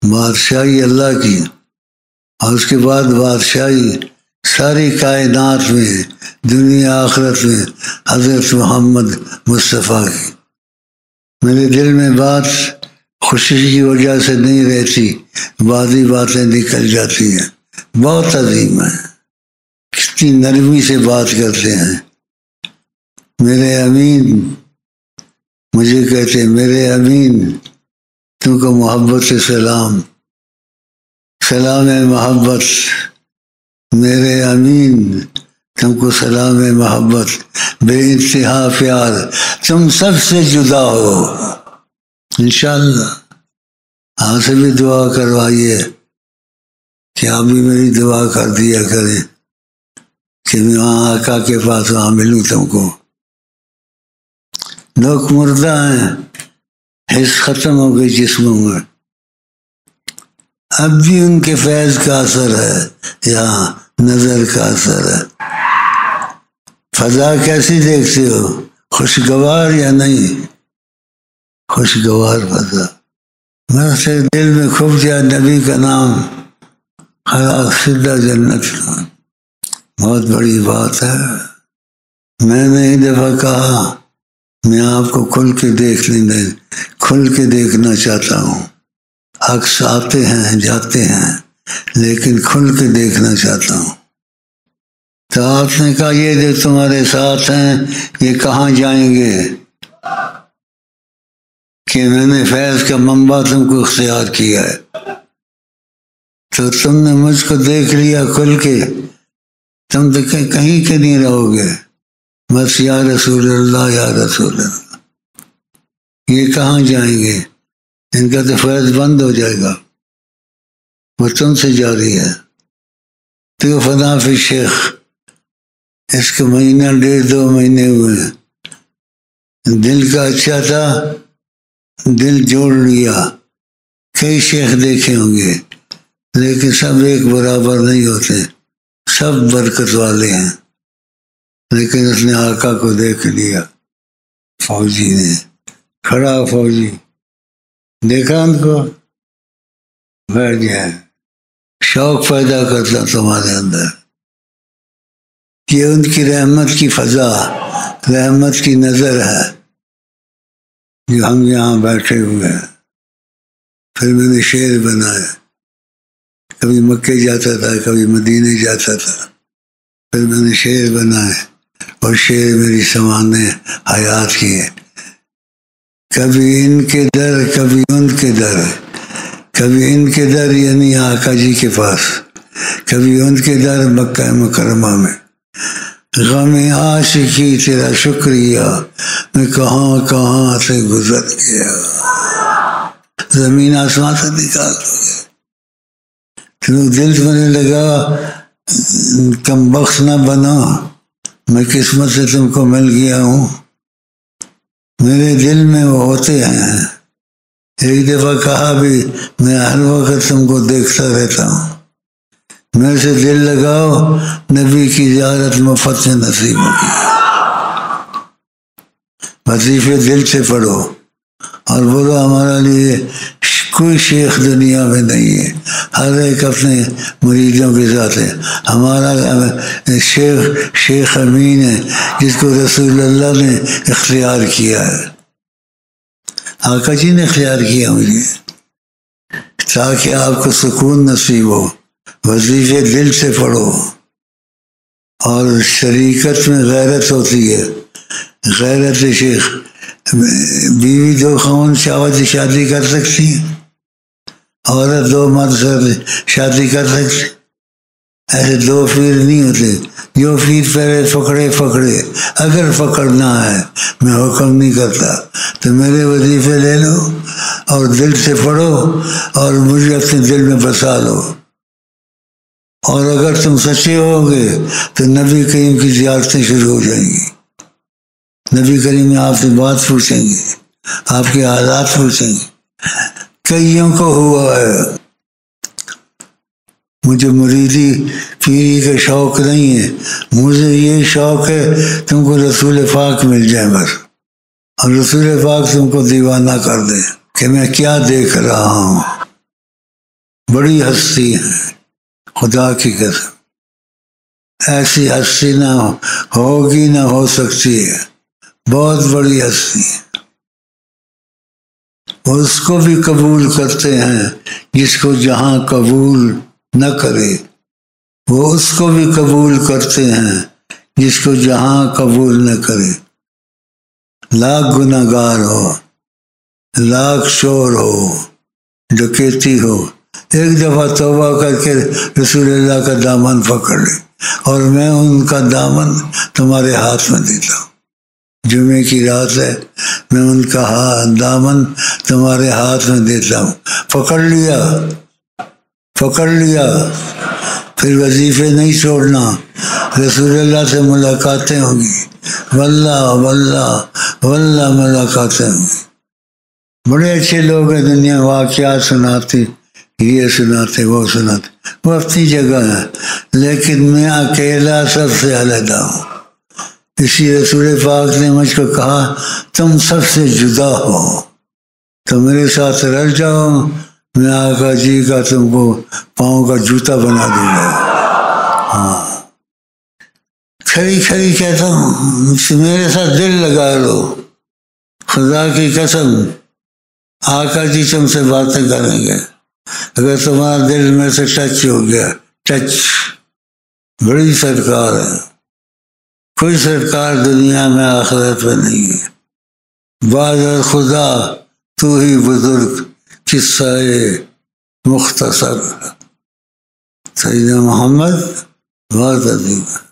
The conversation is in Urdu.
بادشاہی اللہ کی، اور اس کے بعد بادشاہی ساری کائنات میں، دنیا آخرت میں حضرت محمد مصطفیٰ کی۔ میرے دل میں بات خوشی کی وجہ سے نہیں رہتی، بعضی باتیں نکل جاتی ہیں، بہت عظیم ہے، کتنی نرمی سے بات کرتے ہیں۔ میرے امین مجھے کہتے ہیں، میرے امین تم کو محبت سے سلام، سلام محبت، میرے امین تم کو سلام محبت، بے انتہا پیار، تم سب سے جدا ہو۔ انشاءاللہ آپ سے بھی دعا کروائیے کہ آپ بھی میری دعا کر دیا کریں کہ میں وہاں آقا کے پاس وہاں ملوں تم کو۔ لوگ مردہ ہیں، حس ختم ہو گئی جسموں میں، اب بھی ان کے فیض کا اثر ہے یا نظر کا اثر ہے۔ فضا کیسی دیکھتے ہو، خوشگوار یا نہیں؟ خوشگوار فضا، میں سے دل میں کھپ گیا نبی کا نام، خلاص سیدھا جنت کا۔ بہت بڑی بات ہے۔ میں نے ایک دفعہ کہا میں آپ کو کھل کے دیکھنا چاہتا ہوں، عکس آتے ہیں جاتے ہیں لیکن کھل کے دیکھنا چاہتا ہوں۔ تو آپ نے کہا یہ جو تمہارے ساتھ ہیں یہ کہاں جائیں گے؟ کہ میں نے فیض کا منبع تم کو اختیار کیا ہے، تو تم نے مجھ کو دیکھ لیا کھل کے، تم تو کہیں کے نہیں رہو گے، بس یا رسول اللہ یا رسول اللہ۔ یہ کہاں جائیں گے؟ ان کا تو فیض بند ہو جائے گا، وہ تم سے جاری ہے۔ تو فنا فی شیخ، اس کا مہینہ 1.5-2 مہینے ہوئے، دل کا اچھا تھا، دل جوڑ لیا۔ کئی شیخ دیکھے ہوں گے لیکن سب ایک برابر نہیں ہوتے، سب برکت والے ہیں، لیکن اس نے آقا کو دیکھ لیا۔ فوجی نے کھڑا، فوجی دیکھا ان کو، بیٹھ گیا۔ شوق پیدا کرتا تمہارے اندر، یہ ان کی رحمت کی فضا، رحمت کی نظر ہے جو ہم یہاں بیٹھے ہوئے ہیں۔ پھر میں نے شعر بنایا، کبھی مکے جاتا تھا کبھی مدینے جاتا تھا، پھر میں نے شعر بنائے اور شعر میری سمانے حیات کی ہے۔ کبھی ان کے در کبھی ان کے در، کبھی ان کے در یعنی آقا جی کے پاس، کبھی ان کے در مکہ مکرمہ میں۔ غم عاشقی تیرا شکریہ، میں کہاں کہاں سے گزر گیا، زمین آسمان سے نکال دو گے۔ تو دل میں لگا کم بخت نہ بنا، میں قسمت سے تم کو مل گیا ہوں۔ میرے دل میں وہ ہوتے ہیں، ایک دفعہ کہا بھی میں ہر وقت تم کو دیکھتا رہتا ہوں۔ میرے سے دل لگاؤ، نبی کی زیارت مفت میں نصیب ہوگی۔ وظیفے دل سے پڑھو اور بولو ہمارا لیے کوئی شیخ دنیا میں نہیں ہے، ہر ایک اپنے مریدوں کے ساتھ ہے۔ ہمارا شیخ امین ہے جس کو رسول اللہ نے اختیار کیا ہے، آقا جی نے اختیار کیا مجھے، تاکہ آپ کو سکون نصیب ہو۔ وظیفے دل سے پڑھو، اور شریکت میں غیرت ہوتی ہے، غیرت شیخ۔ بیوی 2 خاوند شادی کر سکتی ہے، عورت 2 مرد سے شادی کر سکتی، ایسے 2 پیر نہیں ہوتے۔ جو پیر پہلے پکڑے، اگر پکڑنا ہے، میں حکم نہیں کرتا، تو میرے وظیفے لے لو اور دل سے پڑھو اور مجھے اپنے دل میں بسا لو۔ اور اگر تم سچے ہو گے تو نبی کریم کی زیارتیں شروع ہو جائیں گی۔ نبی کریم آپ سے بات پوچھیں گے، آپ کے حالات پوچھیں گے۔ کئیوں کو ہوا ہے، مجھے مریدی پیری کا شوق نہیں ہے، مجھے یہ شوق ہے تم کو رسول پاک مل جائے بس، اور رسول پاک تم کو دیوانہ کر دے کہ میں کیا دیکھ رہا ہوں۔ بڑی ہستی ہیں، خدا کی قسم ایسی ہستی نہ ہوگی نہ ہو سکتی ہے، بہت بڑی ہستی ہے۔ وہ اس کو بھی قبول کرتے ہیں جس کو جہاں قبول نہ کرے، وہ اس کو بھی قبول کرتے ہیں جس کو جہاں قبول نہ کرے۔ لاکھ گناہ گار ہو، لاکھ چور ہو، ڈکیتی ہو، ایک دفعہ توبہ کر کے رسول اللہ کا دامن پکڑ لے، اور میں ان کا دامن تمہارے ہاتھ میں دیتا ہوں۔ جمعے کی رات ہے، میں ان کا دامن تمہارے ہاتھ میں دیتا ہوں۔ پکڑ لیا، پکڑ لیا، پھر وظیفے نہیں چھوڑنا، رسول اللہ سے ملاقاتیں ہوں گی، واللہ واللہ واللہ ملاقاتیں ہوں گی۔ بڑے اچھے لوگ ہیں دنیا، واقعات سناتے، یہ سناتے وہ سناتے، وہ اپنی جگہ ہے، لیکن میں اکیلا سب سے علیحدہ ہوں۔ اسی رسول پاک نے مجھ کو کہا تم سب سے جدا ہو، تو میرے ساتھ رل جاؤ، میں آقا جی کا تم کو پاؤں کا جوتا بنا دوں گا۔ ہاں، کھڑی کھڑی کہتا ہوں میرے ساتھ دل لگا لو، خدا کی قسم آقا جی تم سے باتیں کریں گے، اگر تمہارا دل میں سے ٹچ ہو گیا، ٹچ، بڑی سرکار ہے، کوئی سرکار دنیا میں آخرت میں نہیں ہے۔ بعد خدا تو ہی بزرگ، قصہ مختصر، سیدنا محمد بہت عظیم ہے۔